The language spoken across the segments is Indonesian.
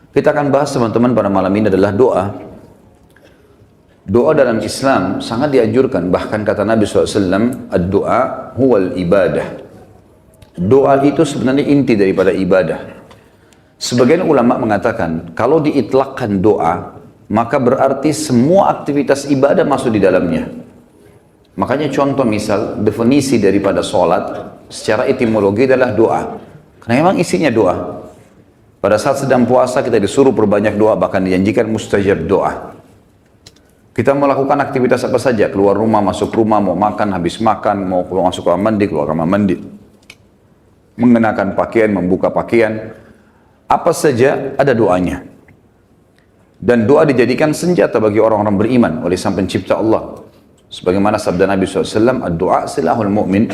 Kita akan bahas teman-teman pada malam ini adalah doa. Doa dalam Islam sangat dianjurkan. Bahkan kata Nabi SAW, ad-doa huwal ibadah. Doa itu sebenarnya inti daripada ibadah. Sebagian ulama mengatakan, kalau diitlakkan doa, maka berarti semua aktivitas ibadah masuk di dalamnya. Makanya contoh misal, definisi daripada sholat, secara etimologi adalah doa. Karena memang isinya doa. Pada saat sedang puasa kita disuruh perbanyak doa, bahkan dijanjikan mustajab doa. Kita melakukan aktivitas apa saja, keluar rumah, masuk rumah, mau makan, habis makan, mau masuk kamar mandi, keluar kamar mandi. Mengenakan pakaian, membuka pakaian, apa saja ada doanya. Dan doa dijadikan senjata bagi orang-orang beriman oleh Sang Pencipta Allah. Sebagaimana sabda Nabi SAW, ad-doa silahul mu'min.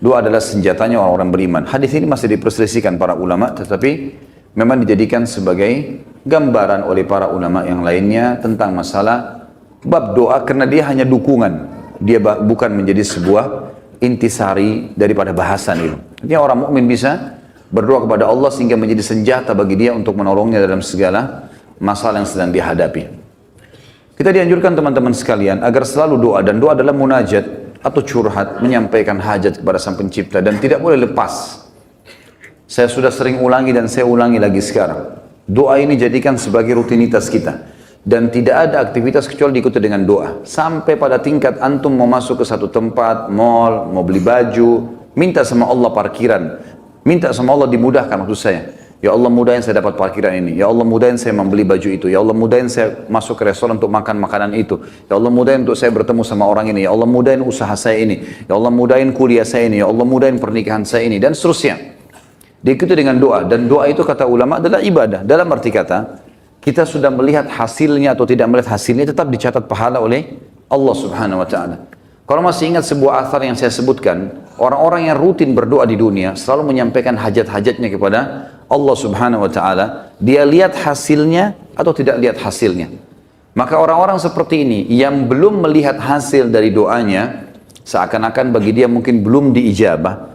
Doa adalah senjatanya orang-orang beriman. Hadis ini masih diperselisihkan para ulama, tetapi memang dijadikan sebagai gambaran oleh para ulama yang lainnya tentang masalah bab doa, karena dia hanya dukungan. Dia bukan menjadi sebuah intisari daripada bahasan itu. Artinya orang mukmin bisa berdoa kepada Allah sehingga menjadi senjata bagi dia untuk menolongnya dalam segala masalah yang sedang dihadapi. Kita dianjurkan teman-teman sekalian agar selalu doa, dan doa adalah munajat atau curhat, menyampaikan hajat kepada Sang Pencipta, dan tidak boleh lepas. Saya sudah sering ulangi dan saya ulangi lagi sekarang. Doa ini jadikan sebagai rutinitas kita. Dan tidak ada aktivitas kecuali diikuti dengan doa. Sampai pada tingkat antum mau masuk ke satu tempat, mall, mau beli baju, minta sama Allah parkiran. Minta sama Allah dimudahkan maksud saya. Ya Allah mudahin saya dapat parkiran ini. Ya Allah mudahin saya membeli baju itu. Ya Allah mudahin saya masuk ke restoran untuk makan makanan itu. Ya Allah mudahin untuk saya bertemu sama orang ini. Ya Allah mudahin usaha saya ini. Ya Allah mudahin kuliah saya ini. Ya Allah mudahin pernikahan saya ini. Dan seterusnya. Diikuti dengan doa, dan doa itu kata ulama adalah ibadah. Dalam arti kata, kita sudah melihat hasilnya atau tidak melihat hasilnya, tetap dicatat pahala oleh Allah Subhanahu wa Ta'ala. Kalau masih ingat sebuah athar yang saya sebutkan, orang-orang yang rutin berdoa di dunia selalu menyampaikan hajat-hajatnya kepada Allah Subhanahu wa Ta'ala. Dia lihat hasilnya atau tidak lihat hasilnya. Maka orang-orang seperti ini yang belum melihat hasil dari doanya, seakan-akan bagi dia mungkin belum diijabah.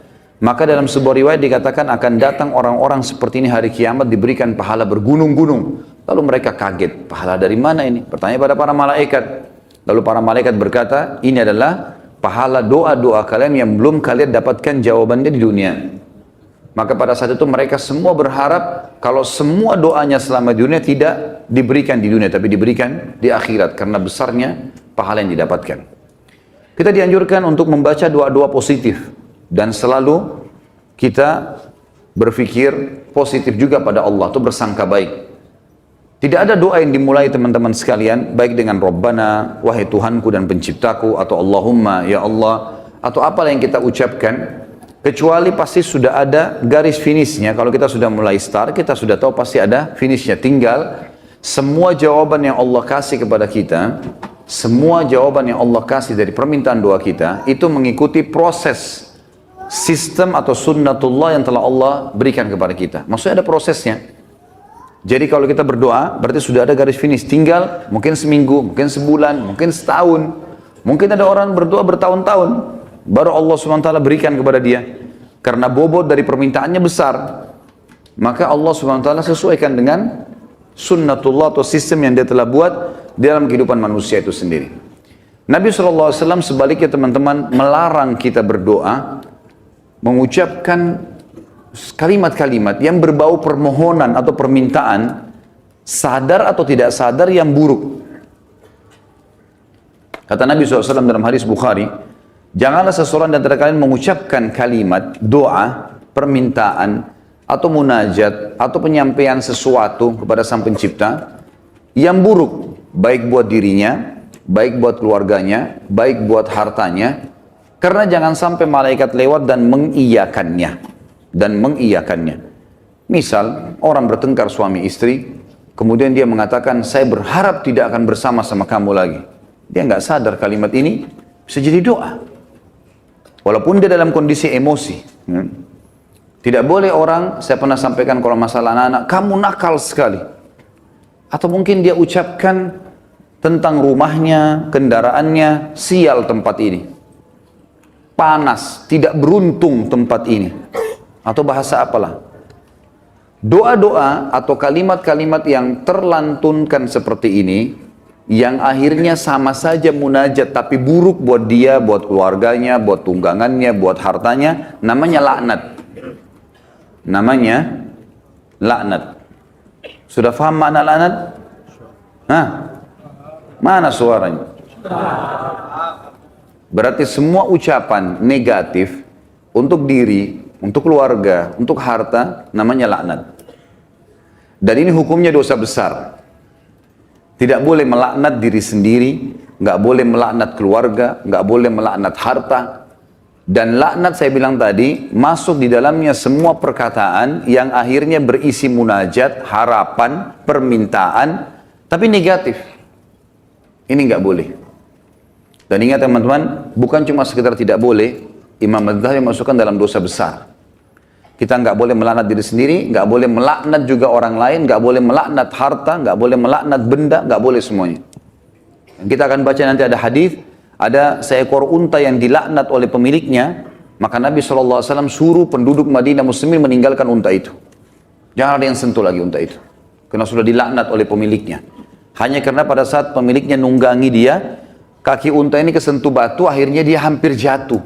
Maka dalam sebuah riwayat dikatakan akan datang orang-orang seperti ini hari kiamat diberikan pahala bergunung-gunung. Lalu mereka kaget, pahala dari mana ini? Bertanya pada para malaikat. Lalu para malaikat berkata, ini adalah pahala doa-doa kalian yang belum kalian dapatkan jawabannya di dunia. Maka pada saat itu mereka semua berharap kalau semua doanya selama di dunia tidak diberikan di dunia, tapi diberikan di akhirat karena besarnya pahala yang didapatkan. Kita dianjurkan untuk membaca doa-doa positif. Dan selalu kita berpikir positif juga pada Allah, itu bersangka baik. Tidak ada doa yang dimulai teman-teman sekalian, baik dengan Rabbana, wahai Tuhanku dan penciptaku, atau Allahumma, ya Allah, atau apa yang kita ucapkan, kecuali pasti sudah ada garis finishnya. Kalau kita sudah mulai start, kita sudah tahu pasti ada finishnya. Tinggal semua jawaban yang Allah kasih kepada kita, semua jawaban yang Allah kasih dari permintaan doa kita, itu mengikuti proses sistem atau sunnatullah yang telah Allah berikan kepada kita. Maksudnya ada prosesnya. Jadi kalau kita berdoa, berarti sudah ada garis finish. Tinggal mungkin seminggu, mungkin sebulan, mungkin setahun. Mungkin ada orang berdoa bertahun-tahun. Baru Allah SWT berikan kepada dia. Karena bobot dari permintaannya besar. Maka Allah SWT sesuaikan dengan sunnatullah atau sistem yang dia telah buat di dalam kehidupan manusia itu sendiri. Nabi SAW sebaliknya teman-teman melarang kita berdoa mengucapkan kalimat-kalimat yang berbau permohonan atau permintaan, sadar atau tidak sadar, yang buruk. Kata Nabi SAW dalam hadis Bukhari, janganlah seseorang di antara kalian mengucapkan kalimat, doa, permintaan, atau munajat, atau penyampaian sesuatu kepada Sang Pencipta yang buruk, baik buat dirinya, baik buat keluarganya, baik buat hartanya, karena jangan sampai malaikat lewat dan mengiyakannya. Misal, orang bertengkar suami istri, kemudian dia mengatakan, saya berharap tidak akan bersama-sama kamu lagi. Dia nggak sadar kalimat ini bisa jadi doa. Walaupun dia dalam kondisi emosi. Tidak boleh orang, saya pernah sampaikan kalau masalah anak-anak, kamu nakal sekali. Atau mungkin dia ucapkan tentang rumahnya, kendaraannya, sial tempat ini. Panas, tidak beruntung tempat ini. Atau bahasa apalah. Doa-doa atau kalimat-kalimat yang terlantunkan seperti ini, yang akhirnya sama saja munajat tapi buruk buat dia, buat keluarganya, buat tunggangannya, buat hartanya, namanya laknat. Namanya laknat. Sudah paham makna laknat? Hah? Mana suaranya? Berarti semua ucapan negatif untuk diri, untuk keluarga, untuk harta, namanya laknat. Dan ini hukumnya dosa besar. Tidak boleh melaknat diri sendiri, nggak boleh melaknat keluarga, nggak boleh melaknat harta. Dan laknat saya bilang tadi, masuk di dalamnya semua perkataan yang akhirnya berisi munajat, harapan, permintaan, tapi negatif. Ini nggak boleh. Dan ingat teman-teman, bukan cuma sekedar tidak boleh, Imam Madzhabi masukkan dalam dosa besar. Kita nggak boleh melaknat diri sendiri, nggak boleh melaknat juga orang lain, nggak boleh melaknat harta, nggak boleh melaknat benda, nggak boleh semuanya. Dan kita akan baca nanti ada hadis, ada seekor unta yang dilaknat oleh pemiliknya, maka Nabi SAW suruh penduduk Madinah muslimin meninggalkan unta itu. Jangan ada yang sentuh lagi unta itu, karena sudah dilaknat oleh pemiliknya. Hanya karena pada saat pemiliknya nunggangi dia, kaki unta ini kesentuh batu, akhirnya dia hampir jatuh.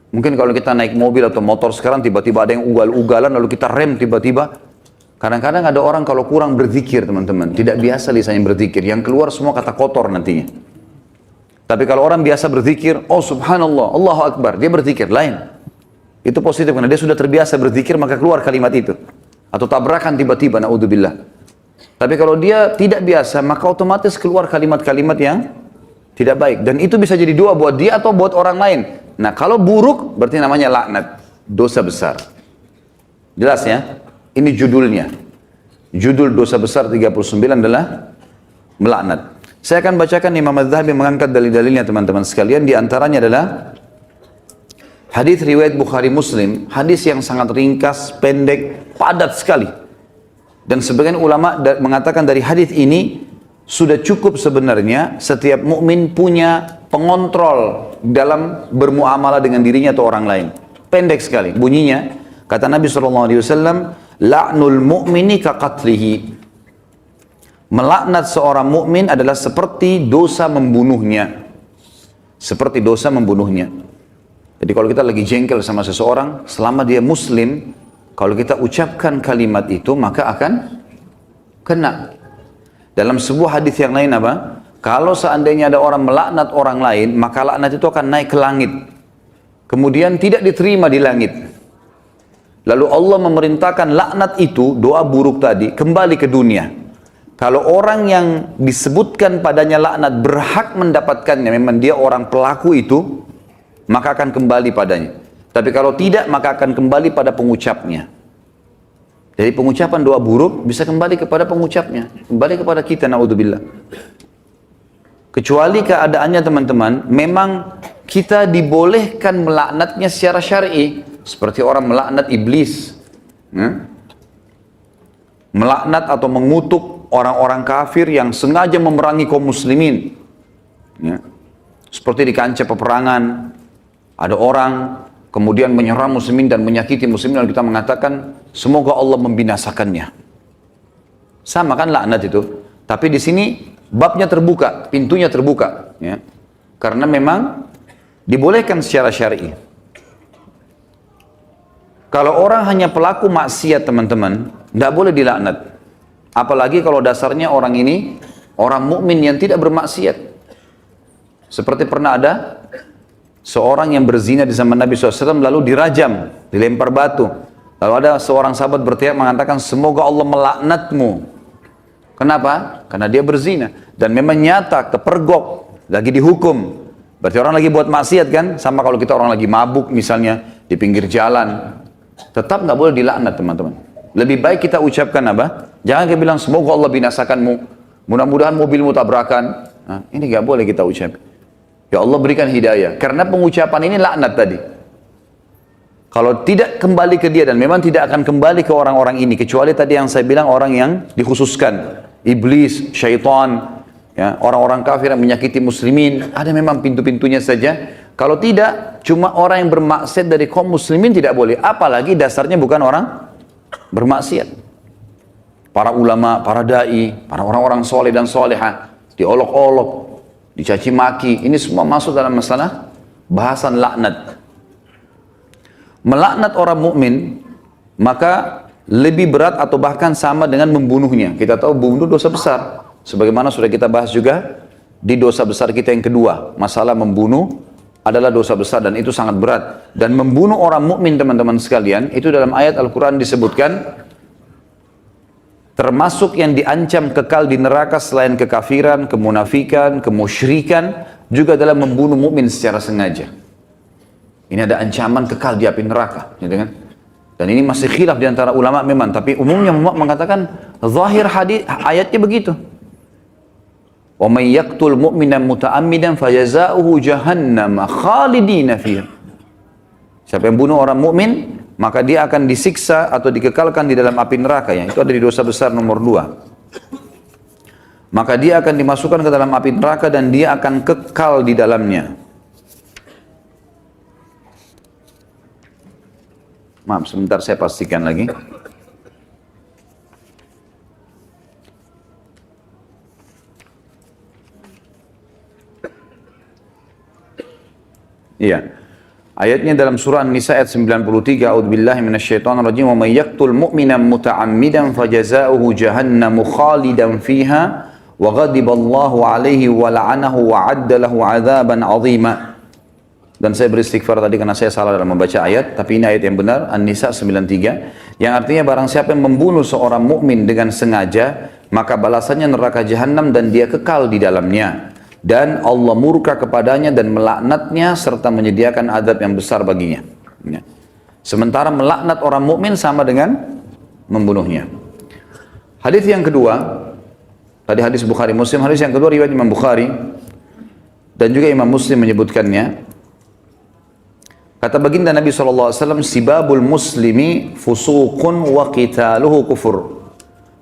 Mungkin kalau kita naik mobil atau motor sekarang tiba-tiba ada yang ugal-ugalan lalu kita rem tiba-tiba. Kadang-kadang ada orang kalau kurang berzikir teman-teman, tidak biasa lisannya berzikir, yang keluar semua kata kotor nantinya. Tapi kalau orang biasa berzikir, oh subhanallah, Allahu Akbar, dia berzikir, lain. Itu positif karena dia sudah terbiasa berzikir maka keluar kalimat itu. Atau tabrakan tiba-tiba, na'udzubillah. Tapi kalau dia tidak biasa maka otomatis keluar kalimat-kalimat yang tidak baik. Dan itu bisa jadi doa buat dia atau buat orang lain. Nah kalau buruk berarti namanya laknat, dosa besar. Jelas ya? Ini judulnya. Judul dosa besar 39 adalah melaknat. Saya akan bacakan Imam Madzhabi mengangkat dalil-dalilnya teman-teman sekalian. Di antaranya adalah hadis riwayat Bukhari Muslim, hadis yang sangat ringkas, pendek, padat sekali. Dan sebagian ulama mengatakan dari hadis ini sudah cukup sebenarnya setiap mukmin punya pengontrol dalam bermuamalah dengan dirinya atau orang lain. Pendek sekali bunyinya. Kata Nabi SAW, la'nul mu'mini ka qatlihi. Melaknat seorang mukmin adalah seperti dosa membunuhnya. Seperti dosa membunuhnya. Jadi kalau kita lagi jengkel sama seseorang, selama dia muslim, kalau kita ucapkan kalimat itu maka akan kena. Dalam sebuah hadis yang lain apa? Kalau seandainya ada orang melaknat orang lain, maka laknat itu akan naik ke langit. Kemudian tidak diterima di langit. Lalu Allah memerintahkan laknat itu, doa buruk tadi, kembali ke dunia. Kalau orang yang disebutkan padanya laknat berhak mendapatkannya, memang dia orang pelaku itu, maka akan kembali padanya. Tapi kalau tidak, maka akan kembali pada pengucapnya. Jadi pengucapan doa buruk bisa kembali kepada pengucapnya, kembali kepada kita, naudzubillah. Kecuali keadaannya teman-teman, memang kita dibolehkan melaknatnya secara syar'i, seperti orang melaknat iblis, melaknat atau mengutuk orang-orang kafir yang sengaja memerangi kaum muslimin. Seperti di kancah peperangan, ada orang kemudian menyerang muslimin dan menyakiti muslimin, lalu kita mengatakan semoga Allah membinasakannya. Sama kan laknat itu. Tapi di sini babnya terbuka, pintunya terbuka, ya. Karena memang dibolehkan secara syar'i. Kalau orang hanya pelaku maksiat teman-teman, tidak boleh dilaknat. Apalagi kalau dasarnya orang ini orang mukmin yang tidak bermaksiat. Seperti pernah ada seorang yang berzina di zaman Nabi SAW lalu dirajam, dilempar batu. Lalu ada seorang sahabat berteriak mengatakan semoga Allah melaknatmu. Kenapa? Karena dia berzina. Dan memang nyata, kepergok, lagi dihukum. Berarti orang lagi buat maksiat kan? Sama kalau kita orang lagi mabuk misalnya di pinggir jalan. Tetap nggak boleh dilaknat teman-teman. Lebih baik kita ucapkan apa? Jangan kita bilang semoga Allah binasakanmu. Mudah-mudahan mobilmu tabrakan. Nah, ini nggak boleh kita ucap. Ya Allah berikan hidayah. Karena pengucapan ini laknat tadi. Kalau tidak kembali ke dia dan memang tidak akan kembali ke orang-orang ini. Kecuali tadi yang saya bilang orang yang dikhususkan. Iblis, syaitan, ya, orang-orang kafir yang menyakiti muslimin. Ada memang pintu-pintunya saja. Kalau tidak, cuma orang yang bermaksiat dari kaum muslimin tidak boleh. Apalagi dasarnya bukan orang bermaksiat. Para ulama, para dai, para orang-orang soleh dan soleha diolok-olok, dicaci maki. Ini semua masuk dalam masalah bahasan laknat. Melaknat orang mukmin maka lebih berat atau bahkan sama dengan membunuhnya. Kita tahu membunuh dosa besar. Sebagaimana sudah kita bahas juga di dosa besar kita yang kedua, masalah membunuh adalah dosa besar dan itu sangat berat. Dan membunuh orang mukmin teman-teman sekalian, itu dalam ayat Al-Quran disebutkan termasuk yang diancam kekal di neraka selain kekafiran, kemunafikan, kemusyrikan, juga dalam membunuh mukmin secara sengaja. Ini ada ancaman kekal di api neraka, gitu kan? Dan ini masih khilaf di antara ulama memang, tapi umumnya mengatakan zahir hadis ayatnya begitu. Wa may yaqtul mu'minan muta'ammidan fajazaohu jahannam khalidina fiha. Siapa yang bunuh orang mukmin, maka dia akan disiksa atau dikekalkan di dalam api neraka, yang itu ada di dosa besar nomor 2. Maka dia akan dimasukkan ke dalam api neraka dan dia akan kekal di dalamnya. Maaf, sebentar saya pastikan lagi. Iya. Ayatnya dalam surah An-Nisa ayat 93, A'udzubillahi minasyaitonirrajim, wa may yaqtul mu'minan muta'ammidan fajazaohu jahannamu khalidan fiha wa ghadiballahu alaihi wa la'anahu wa 'adda lahu 'adzaban 'azima. Dan saya beristighfar tadi karena saya salah dalam membaca ayat, tapi ini ayat yang benar, An-Nisa 93, yang artinya barang siapa yang membunuh seorang mukmin dengan sengaja, maka balasannya neraka jahanam dan dia kekal di dalamnya. Dan Allah murka kepadanya dan melaknatnya serta menyediakan azab yang besar baginya. Ya. Sementara melaknat orang mukmin sama dengan membunuhnya. Hadis yang kedua, tadi hadis Bukhari Muslim, hadis yang kedua riwayat Imam Bukhari dan juga Imam Muslim menyebutkannya. Kata baginda Nabi SAW, sibabul muslimi fusuqun wa qitaluhu kufur.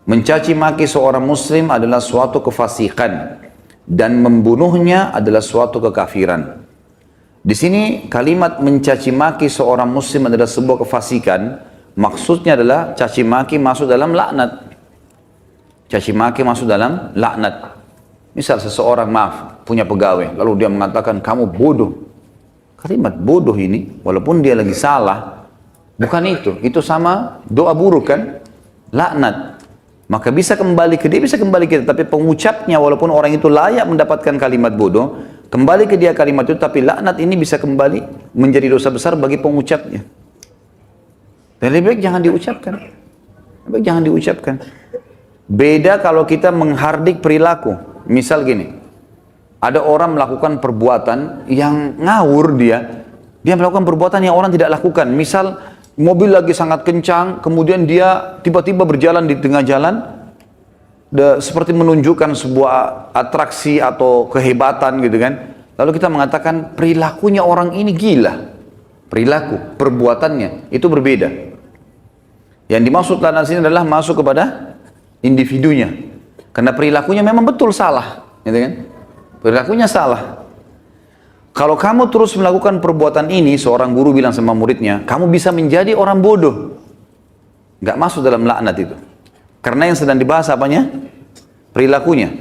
Mencaci maki seorang muslim adalah suatu kefasikan dan membunuhnya adalah suatu kekafiran. Di sini kalimat mencaci maki seorang muslim adalah sebuah kefasikan, maksudnya adalah caci maki masuk dalam laknat. Caci maki masuk dalam laknat. Misal seseorang punya pegawai, lalu dia mengatakan kamu bodoh. Kalimat bodoh ini, walaupun dia lagi salah, bukan itu sama doa buruk kan, laknat. Maka bisa kembali ke dia, bisa kembali ke dia, tapi pengucapnya walaupun orang itu layak mendapatkan kalimat bodoh, kembali ke dia kalimat itu, tapi laknat ini bisa kembali menjadi dosa besar bagi pengucapnya. Dan lebih baik jangan diucapkan. Lebih baik jangan diucapkan. Beda kalau kita menghardik perilaku. Misal gini, ada orang melakukan perbuatan yang ngawur dia melakukan perbuatan yang orang tidak lakukan. Misal mobil lagi sangat kencang, kemudian dia tiba-tiba berjalan di tengah jalan, seperti menunjukkan sebuah atraksi atau kehebatan gitu kan. Lalu kita mengatakan perilakunya orang ini gila. Perilaku, perbuatannya itu berbeda. Yang dimaksud dalam sini adalah masuk kepada individunya. Karena perilakunya memang betul salah, gitu kan? Perilakunya salah. Kalau kamu terus melakukan perbuatan ini, seorang guru bilang sama muridnya, kamu bisa menjadi orang bodoh. Nggak masuk dalam laknat itu. Karena yang sedang dibahas apanya? Perilakunya.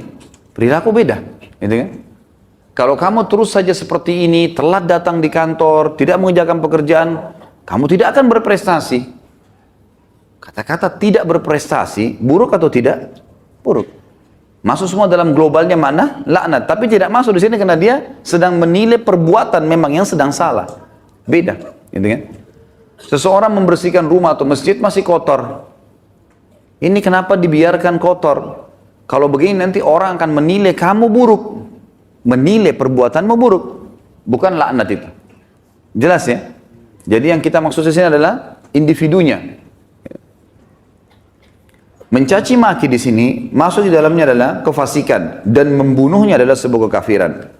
Perilaku beda. Gitu kan? Kalau kamu terus saja seperti ini, telat datang di kantor, tidak mengerjakan pekerjaan, kamu tidak akan berprestasi. Kata-kata tidak berprestasi, buruk atau tidak? Buruk. Masuk semua dalam globalnya mana? Laknat. Tapi tidak masuk di sini karena dia sedang menilai perbuatan memang yang sedang salah. Beda, gitu kan? Seseorang membersihkan rumah atau masjid masih kotor. Ini kenapa dibiarkan kotor? Kalau begini nanti orang akan menilai kamu buruk. Menilai perbuatanmu buruk. Bukan laknat itu. Jelas ya? Jadi yang kita maksud di sini adalah individunya. Mencaci maki di sini masuk di dalamnya adalah kefasikan dan membunuhnya adalah sebuah kekafiran.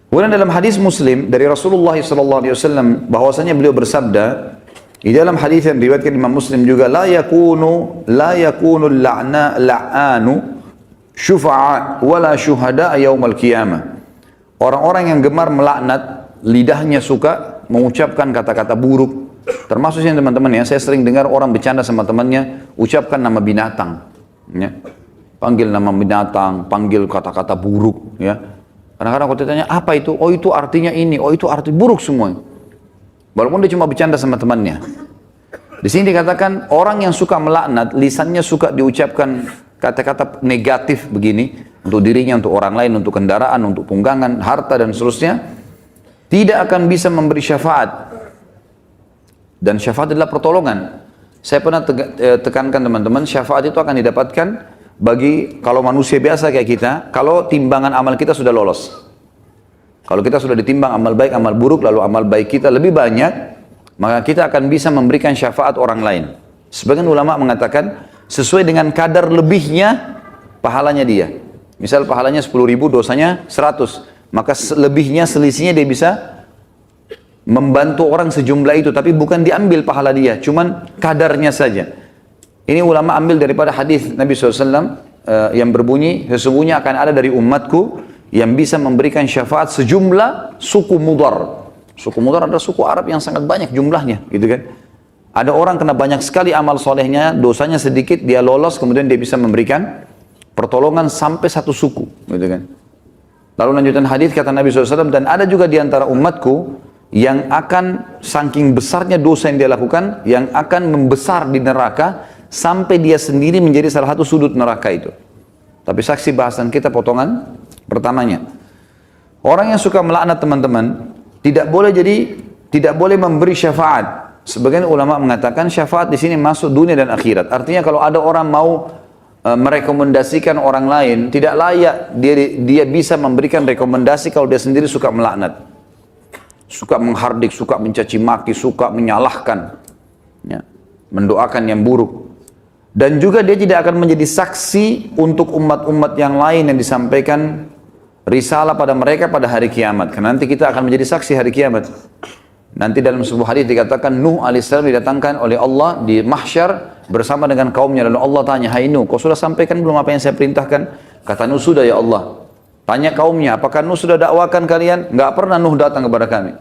Kemudian dalam hadis Muslim dari Rasulullah SAW bahwasanya beliau bersabda di dalam hadis yang diriwayatkan Imam Muslim juga, la yakunu la'anu syufa'a wala syuhada yaumal qiyamah. Orang-orang yang gemar melaknat, lidahnya suka mengucapkan kata-kata buruk, Termasuk yang teman-teman ya, saya sering dengar orang bercanda sama temannya, ucapkan nama binatang. Ya. Panggil nama binatang, panggil kata-kata buruk. Ya. Kadang-kadang kalau ditanya, apa itu? Oh itu artinya ini, oh itu arti buruk semua. Walaupun dia cuma bercanda sama temannya. Di sini dikatakan orang yang suka melaknat, lisannya suka diucapkan kata-kata negatif begini untuk dirinya, untuk orang lain, untuk kendaraan, untuk tunggangan, harta dan seterusnya, tidak akan bisa memberi syafaat. Dan syafaat adalah pertolongan. Saya pernah tekankan teman-teman, syafaat itu akan didapatkan bagi kalau manusia biasa kayak kita, kalau timbangan amal kita sudah lolos. Kalau kita sudah ditimbang amal baik, amal buruk, lalu amal baik kita lebih banyak, maka kita akan bisa memberikan syafaat orang lain. Sebagian ulama mengatakan sesuai dengan kadar lebihnya pahalanya dia. Misal pahalanya 10.000, dosanya 100. Maka lebihnya, selisihnya dia bisa membantu orang sejumlah itu. Tapi bukan diambil pahala dia, cuman kadarnya saja. Ini ulama ambil daripada hadis Nabi SAW yang berbunyi, sesungguhnya akan ada dari umatku yang bisa memberikan syafaat sejumlah suku Mudar. Suku Mudar adalah suku Arab yang sangat banyak jumlahnya, gitu kan. Ada orang kena banyak sekali amal solehnya, dosanya sedikit, dia lolos, kemudian dia bisa memberikan pertolongan sampai satu suku, gitu kan. Lalu lanjutan hadis kata Nabi SAW, dan ada juga di antara umatku yang akan saking besarnya dosa yang dia lakukan, yang akan membesar di neraka sampai dia sendiri menjadi salah satu sudut neraka itu. Tapi saksi bahasan kita potongan pertamanya. Orang yang suka melaknat teman-teman, tidak boleh memberi syafaat. Sebagian ulama mengatakan syafaat di sini masuk dunia dan akhirat. Artinya kalau ada orang mau merekomendasikan orang lain, tidak layak dia bisa memberikan rekomendasi kalau dia sendiri suka melaknat, suka menghardik, suka mencaci maki, suka menyalahkan, ya, mendoakan yang buruk. Dan juga dia tidak akan menjadi saksi untuk umat-umat yang lain yang disampaikan risalah pada mereka pada hari kiamat. Karena nanti kita akan menjadi saksi hari kiamat. Nanti dalam sebuah hadis dikatakan Nuh alaihissalam didatangkan oleh Allah di mahsyar bersama dengan kaumnya. Lalu Allah tanya, hai Nuh, kau sudah sampaikan belum apa yang saya perintahkan? Kata Nuh, sudah ya Allah. Tanya kaumnya, apakah Nuh sudah dakwakan kalian? Enggak pernah Nuh datang kepada kami.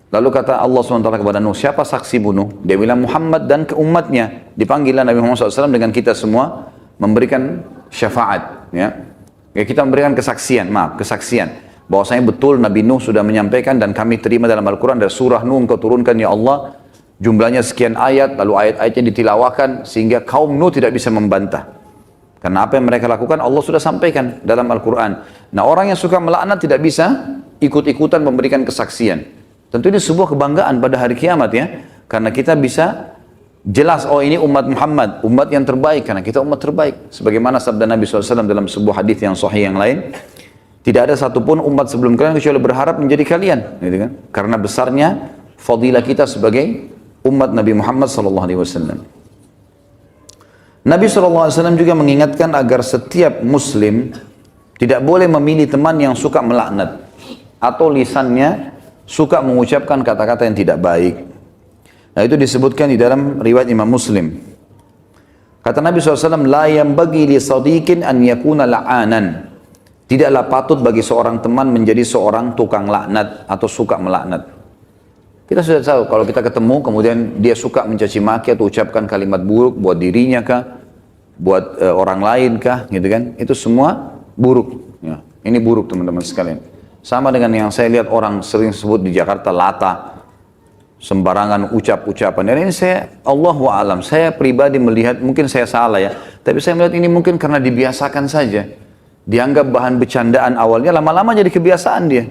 Lalu kata Allah SWT kepada Nuh, siapa saksimu Nuh? Dia bilang Muhammad dan ke umatnya. Dipanggillah Nabi Muhammad SAW dengan kita semua memberikan syafaat. Ya. Ya, kita memberikan kesaksian, bahwasanya betul Nabi Nuh sudah menyampaikan dan kami terima dalam Al-Quran dari surah Nuh engkau turunkan ya Allah, jumlahnya sekian ayat, lalu ayat-ayatnya ditilawakan sehingga kaum Nuh tidak bisa membantah. Karena apa yang mereka lakukan Allah sudah sampaikan dalam Al-Quran. Nah, orang yang suka melaknat tidak bisa ikut-ikutan memberikan kesaksian. Tentu ini sebuah kebanggaan pada hari kiamat ya, karena kita bisa jelas, oh ini umat Muhammad, umat yang terbaik, karena kita umat terbaik. Sebagaimana sabda Nabi SAW dalam sebuah hadis yang sahih yang lain, tidak ada satupun umat sebelum kalian kecuali berharap menjadi kalian, gitu kan? Karena besarnya fadilah kita sebagai umat Nabi Muhammad SAW. Nabi SAW juga mengingatkan agar setiap muslim tidak boleh memilih teman yang suka melaknat atau lisannya suka mengucapkan kata-kata yang tidak baik. Nah, itu disebutkan di dalam riwayat Imam Muslim. Kata Nabi SAW, la yanbaghi li sadiqin an yakuna la'anan. Tidaklah patut bagi seorang teman menjadi seorang tukang laknat atau suka melaknat. Kita sudah tahu kalau kita ketemu kemudian dia suka mencaci maki atau ucapkan kalimat buruk buat dirinya kah, buat orang lain kah, gitu kan? Itu semua buruk. Ya, ini buruk teman-teman sekalian. Sama dengan yang saya lihat orang sering sebut di Jakarta lata, sembarangan ucap-ucapan. Dan ini saya, Allahu a'lam, saya pribadi melihat, mungkin saya salah ya, tapi saya melihat ini mungkin karena dibiasakan saja. Dianggap bahan bercandaan awalnya, lama-lama jadi kebiasaan dia.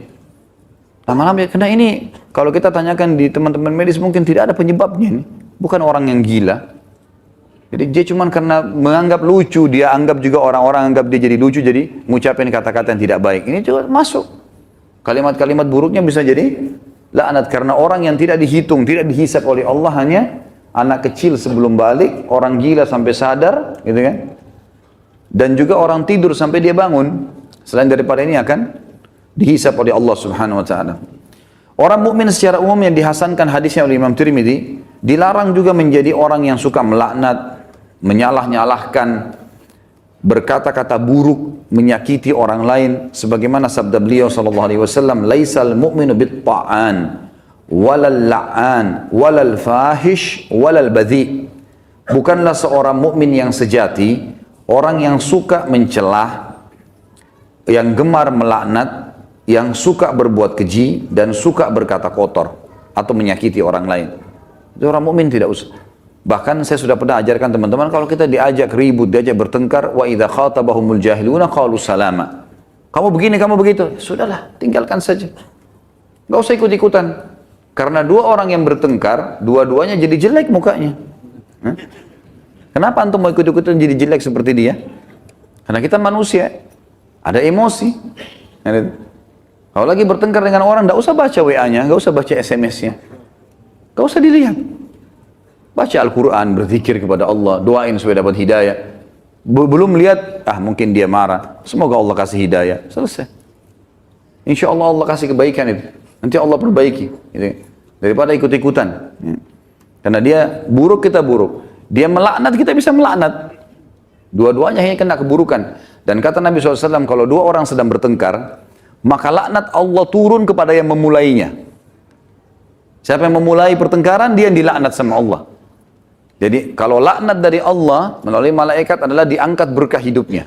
Lama-lama, karena ini kalau kita tanyakan di teman-teman medis mungkin tidak ada penyebabnya ini. Bukan orang yang gila. Jadi dia cuma karena menganggap lucu, dia anggap juga orang-orang anggap dia jadi lucu, jadi mengucapkan kata-kata yang tidak baik. Ini juga masuk. Kalimat-kalimat buruknya bisa jadi laknat karena orang yang tidak dihitung, tidak dihisab oleh Allah, hanya anak kecil sebelum balik, orang gila sampai sadar, gitu kan? Dan juga orang tidur sampai dia bangun. Selain daripada ini akan dihisab oleh Allah Subhanahu wa taala. Orang mukmin secara umum yang dihasankan hadisnya oleh Imam Tirmidzi, dilarang juga menjadi orang yang suka melaknat, menyalah-nyalahkan, berkata-kata buruk, menyakiti orang lain, sebagaimana sabda beliau sallallahu alaihi wasallam, laisal mu'minu bit-ta'an. walal la'an, walal fahish, walal badhi. Bukanlah seorang mukmin yang sejati orang yang suka mencelah, yang gemar melaknat, yang suka berbuat keji dan suka berkata kotor atau menyakiti orang lain. Itu orang mukmin tidak usah. Bahkan saya sudah pernah ajarkan teman-teman, kalau kita diajak ribut, diajak bertengkar, wa idza khatabahumul jahiluna qalu salama. Kamu begini, kamu begitu. Sudahlah, tinggalkan saja. Enggak usah ikut-ikutan. Karena dua orang yang bertengkar, dua-duanya jadi jelek mukanya. Kenapa antum mau ikut-ikutan jadi jelek seperti dia? Karena kita manusia, ada emosi. Kalau lagi bertengkar dengan orang, enggak usah baca WA-nya, enggak usah baca SMS-nya. Enggak usah dilihat. Baca Al-Quran, berzikir kepada Allah, doain supaya dapat hidayah. Belum lihat, mungkin dia marah. Semoga Allah kasih hidayah. Selesai. Insya Allah Allah kasih kebaikan itu. Nanti Allah perbaiki. Gitu. Daripada ikut-ikutan. Karena dia buruk, kita buruk. Dia melaknat, kita bisa melaknat. Dua-duanya hanya kena keburukan. Dan kata Nabi SAW, kalau dua orang sedang bertengkar, maka laknat Allah turun kepada yang memulainya. Siapa yang memulai pertengkaran, dia yang dilaknat sama Allah. Jadi kalau laknat dari Allah melalui malaikat adalah diangkat berkah hidupnya.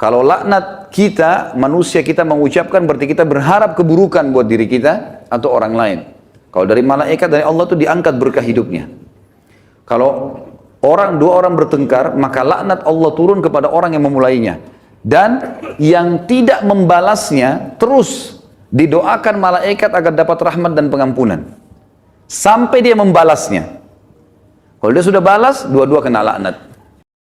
Kalau laknat kita, manusia kita mengucapkan, berarti kita berharap keburukan buat diri kita atau orang lain. Kalau dari malaikat, dari Allah itu diangkat berkah hidupnya. Kalau dua orang bertengkar, maka laknat Allah turun kepada orang yang memulainya. Dan yang tidak membalasnya, terus didoakan malaikat agar dapat rahmat dan pengampunan. Sampai dia membalasnya. Kalau dia sudah balas, dua-dua kena laknat.